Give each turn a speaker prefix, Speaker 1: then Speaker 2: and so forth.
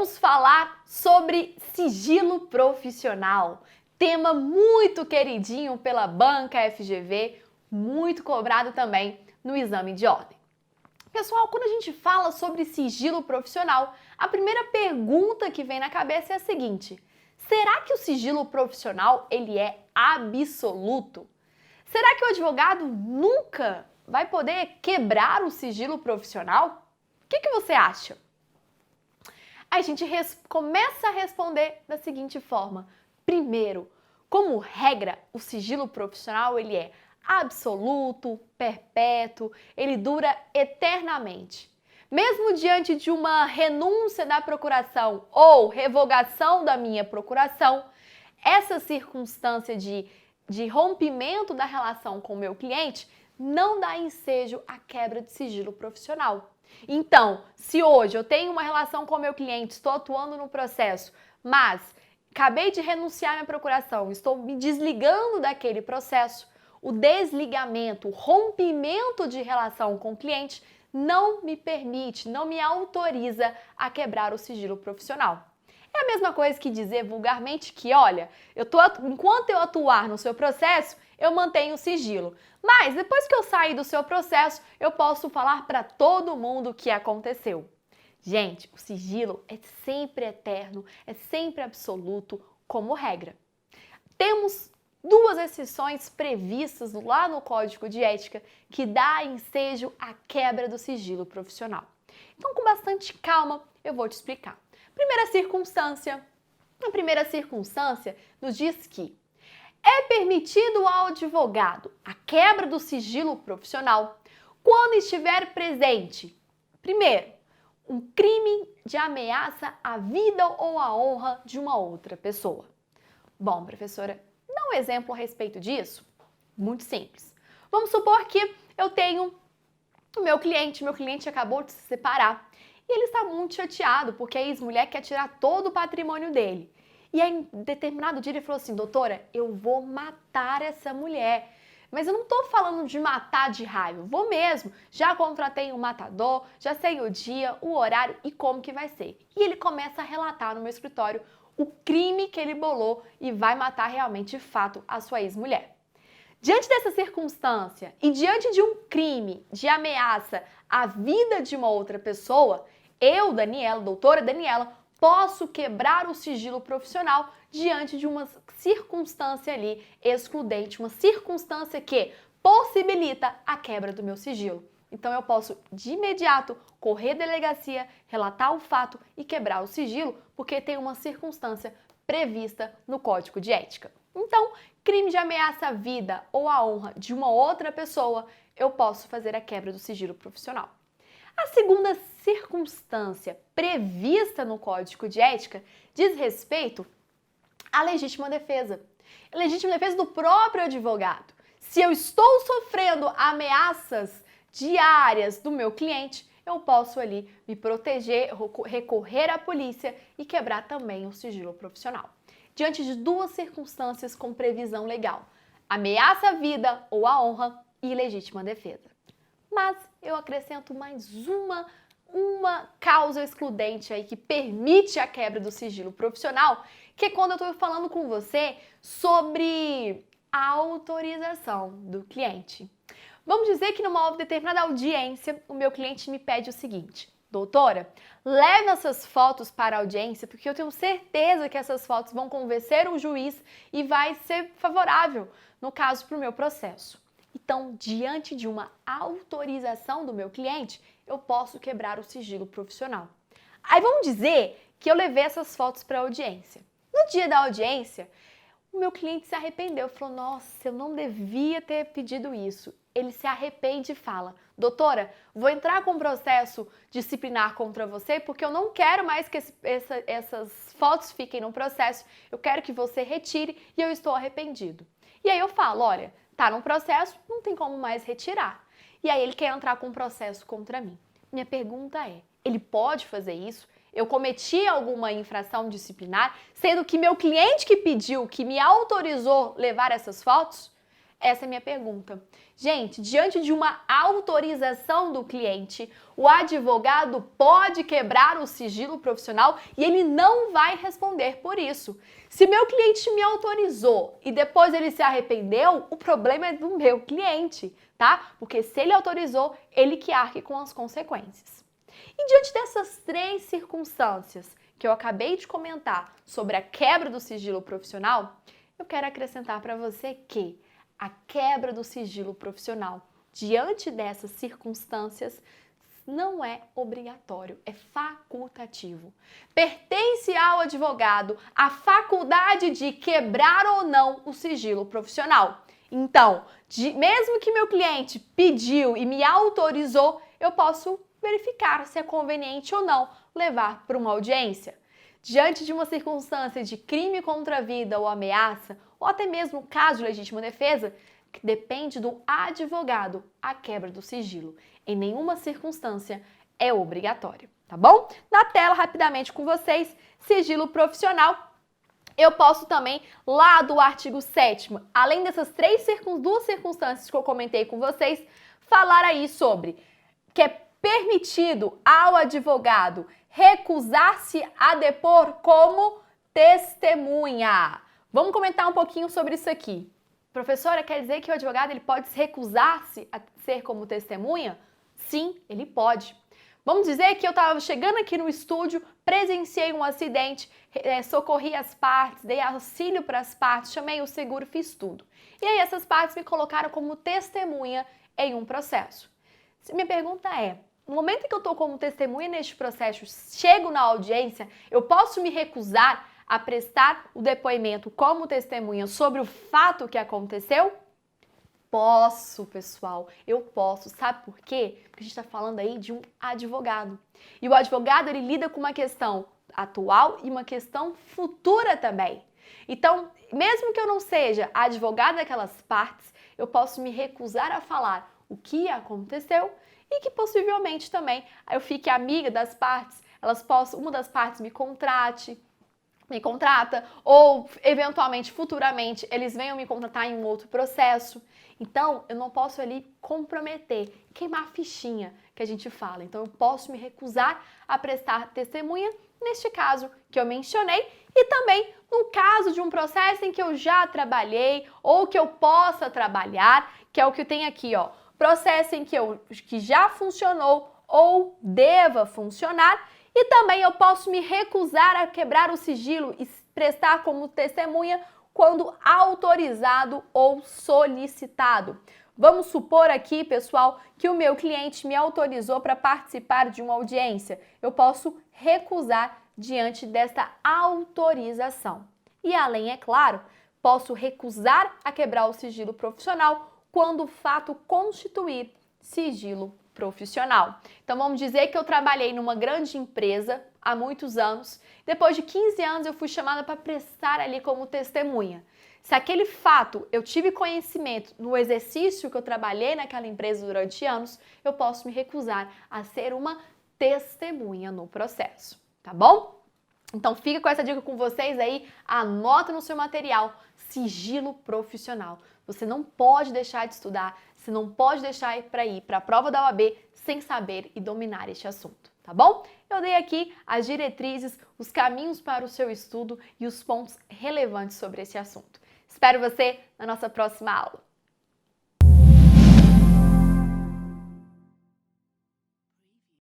Speaker 1: vamos falar sobre sigilo profissional. Tema muito queridinho pela banca FGV, muito cobrado também no exame de ordem. Pessoal, quando a gente fala sobre sigilo profissional, a primeira pergunta que vem na cabeça é a seguinte: será que o sigilo profissional ele é absoluto? Será que o advogado nunca vai poder quebrar o sigilo profissional? O que você acha? A gente começa a responder da seguinte forma. Primeiro, como regra, o sigilo profissional ele é absoluto, perpétuo, ele dura eternamente. Mesmo diante de uma renúncia da procuração ou revogação da minha procuração, essa circunstância de rompimento da relação com o meu cliente não dá ensejo à quebra de sigilo profissional. Então, se hoje eu tenho uma relação com o meu cliente, estou atuando no processo, mas acabei de renunciar à minha procuração, estou me desligando daquele processo, o desligamento, o rompimento de relação com o cliente não me permite, não me autoriza a quebrar o sigilo profissional. É a mesma coisa que dizer vulgarmente que, olha, enquanto eu atuar no seu processo, eu mantenho o sigilo. Mas depois que eu sair do seu processo, eu posso falar para todo mundo o que aconteceu. Gente, o sigilo é sempre eterno, é sempre absoluto, como regra. Temos duas exceções previstas lá no Código de Ética que dá ensejo à quebra do sigilo profissional. Então, com bastante calma, eu vou te explicar. A primeira circunstância nos diz que é permitido ao advogado a quebra do sigilo profissional quando estiver presente, primeiro, um crime de ameaça à vida ou à honra de uma outra pessoa. Bom, professora, dá um exemplo a respeito disso? Muito simples. Vamos supor que eu tenho o meu cliente acabou de se separar e ele está muito chateado porque a ex-mulher quer tirar todo o patrimônio dele. E aí, em determinado dia, ele falou assim: doutora, eu vou matar essa mulher. Mas eu não estou falando de matar de raiva, vou mesmo. Já contratei um matador, já sei o dia, o horário e como que vai ser. E ele começa a relatar no meu escritório o crime que ele bolou e vai matar realmente, de fato, a sua ex-mulher. Diante dessa circunstância e diante de um crime de ameaça à vida de uma outra pessoa, eu, Daniela, doutora Daniela, posso quebrar o sigilo profissional diante de uma circunstância ali excludente, uma circunstância que possibilita a quebra do meu sigilo. Então eu posso de imediato correr à delegacia, relatar o fato e quebrar o sigilo, porque tem uma circunstância prevista no Código de Ética. Então, crime de ameaça à vida ou à honra de uma outra pessoa, eu posso fazer a quebra do sigilo profissional. A segunda circunstância prevista no Código de Ética diz respeito à legítima defesa. A legítima defesa do próprio advogado. Se eu estou sofrendo ameaças diárias do meu cliente, eu posso ali me proteger, recorrer à polícia e quebrar também o sigilo profissional. Diante de duas circunstâncias com previsão legal: ameaça à vida ou à honra e legítima defesa. Mas eu acrescento mais uma causa excludente aí que permite a quebra do sigilo profissional, que é quando eu estou falando com você sobre a autorização do cliente. Vamos dizer que numa determinada audiência, o meu cliente me pede o seguinte: doutora, leve essas fotos para a audiência porque eu tenho certeza que essas fotos vão convencer o juiz e vai ser favorável, no caso, para o meu processo. Então, diante de uma autorização do meu cliente, eu posso quebrar o sigilo profissional. Aí vamos dizer que eu levei essas fotos para a audiência. No dia da audiência, o meu cliente se arrependeu, falou: nossa, eu não devia ter pedido isso. Ele se arrepende e fala: doutora, vou entrar com processo disciplinar contra você porque eu não quero mais que essas fotos fiquem no processo, eu quero que você retire e eu estou arrependido. E aí eu falo: olha, tá num processo, não tem como mais retirar. E aí ele quer entrar com um processo contra mim. Minha pergunta é: ele pode fazer isso? Eu cometi alguma infração disciplinar, sendo que meu cliente que pediu, que me autorizou levar essas fotos? Essa é a minha pergunta. Gente, diante de uma autorização do cliente, o advogado pode quebrar o sigilo profissional e ele não vai responder por isso. Se meu cliente me autorizou e depois ele se arrependeu, o problema é do meu cliente, tá? Porque se ele autorizou, ele que arque com as consequências. E diante dessas 3 circunstâncias que eu acabei de comentar sobre a quebra do sigilo profissional, eu quero acrescentar para você que a quebra do sigilo profissional, diante dessas circunstâncias, não é obrigatório, é facultativo. Pertence ao advogado a faculdade de quebrar ou não o sigilo profissional. Então, mesmo que meu cliente pediu e me autorizou, eu posso verificar se é conveniente ou não levar para uma audiência. Diante de uma circunstância de crime contra a vida ou ameaça, ou até mesmo caso de legítima defesa, que depende do advogado a quebra do sigilo. Em nenhuma circunstância é obrigatório, tá bom? Na tela, rapidamente com vocês, sigilo profissional. Eu posso também, lá do artigo 7º, além dessas duas circunstâncias que eu comentei com vocês, falar aí sobre que é permitido ao advogado recusar-se a depor como testemunha. Vamos comentar um pouquinho sobre isso aqui. Professora, quer dizer que o advogado ele pode recusar-se a ser como testemunha? Sim, ele pode. Vamos dizer que eu estava chegando aqui no estúdio, presenciei um acidente, socorri as partes, dei auxílio para as partes, chamei o seguro, fiz tudo. E aí essas partes me colocaram como testemunha em um processo. Minha pergunta é, no momento em que eu estou como testemunha neste processo, chego na audiência, eu posso me recusar a prestar o depoimento como testemunha sobre o fato que aconteceu? Posso, pessoal, eu posso. Sabe por quê? Porque a gente está falando aí de um advogado. E o advogado, ele lida com uma questão atual e uma questão futura também. Então, mesmo que eu não seja advogada daquelas partes, eu posso me recusar a falar o que aconteceu e que possivelmente também eu fique amiga das partes, uma das partes me contrata, ou eventualmente, futuramente, eles venham me contratar em um outro processo. Então, eu não posso ali comprometer, queimar a fichinha que a gente fala. Então, eu posso me recusar a prestar testemunha, neste caso que eu mencionei, e também no caso de um processo em que eu já trabalhei ou que eu possa trabalhar, que é o que tem aqui, ó, processo em que já funcionou ou deva funcionar. E também eu posso me recusar a quebrar o sigilo e prestar como testemunha quando autorizado ou solicitado. Vamos supor aqui, pessoal, que o meu cliente me autorizou para participar de uma audiência. Eu posso recusar diante desta autorização. E além, é claro, posso recusar a quebrar o sigilo profissional quando o fato constituir sigilo profissional. Então vamos dizer que eu trabalhei numa grande empresa há muitos anos. Depois de 15 anos eu fui chamada para prestar ali como testemunha. Se aquele fato eu tive conhecimento no exercício que eu trabalhei naquela empresa durante anos, eu posso me recusar a ser uma testemunha no processo, tá bom? Então fica com essa dica com vocês aí, anota no seu material, sigilo profissional. Você não pode deixar de estudar, você não pode deixar para ir para a prova da OAB sem saber e dominar este assunto, tá bom? Eu dei aqui as diretrizes, os caminhos para o seu estudo e os pontos relevantes sobre esse assunto. Espero você na nossa próxima aula.